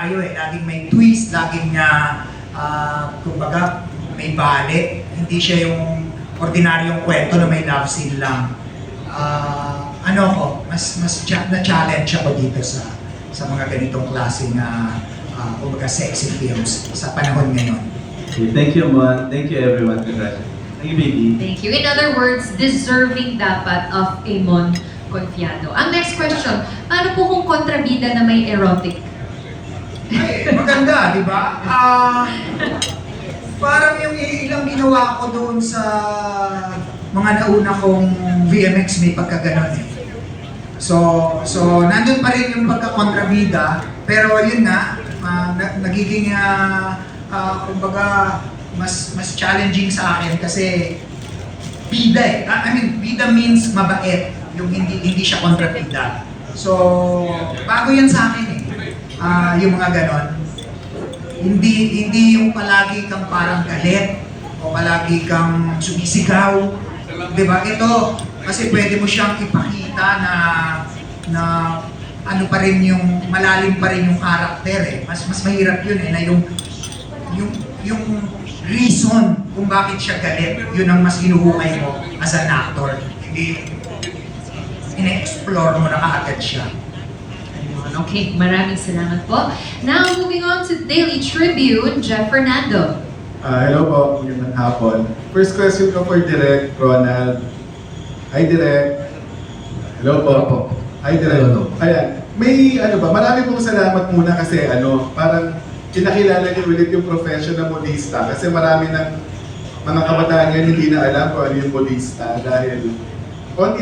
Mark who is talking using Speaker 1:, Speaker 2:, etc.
Speaker 1: tayo eh. Laging may twist, laging kumbaga, may balik. Hindi siya yung ordinaryong kwento na may love scene lang. Mas na-challenge ako dito sa mga ganitong klaseng kumbaga sexy films sa panahon ngayon.
Speaker 2: Okay, thank you, Mon. Thank you, everyone. Congratulations. Thank you, baby.
Speaker 3: Thank you. In other words, deserving dapat of a Mon Confiado. Ang next question, paano po kung kontrabida na may erotic?
Speaker 1: Ay, maganda, di ba? Parang yung ilang ginawa ko doon sa mga nauna kong VMX may pagkaganon eh. So nandun pa rin yung pagkakontrabida, pero yun nga, nagiging kumbaga mas challenging sa akin kasi bida eh. I mean, bida means mabait, yung hindi siya kontrabida. So, bago yan sa akin eh. Yung mga ganon. Hindi yung palagi kang parang galit o palagi kang sumisigaw. Diba? Ito, kasi pwede mo siyang ipakita na ano pa rin yung, malalim pa rin yung karakter eh. Mas mahirap yun eh, na yung reason kung bakit siya galit, yun ang mas hinuhukay mo as an actor. Hindi, ine-explore mo na kaagad siya.
Speaker 3: Okay, maraming salamat po. Now, moving on to Daily Tribune, Jeff Fernando.
Speaker 4: Hello po, magandang hapon. First question ko for Direk Ronald. Hi Direk. Hello po. Hi Direk.
Speaker 2: Hello.
Speaker 4: Ayan, may marami pong salamat muna kasi parang kinakilala niyo ulit yung profession ng modista kasi marami ng mga kabataan ngayon hindi na alam kung ano yung modista dahil konti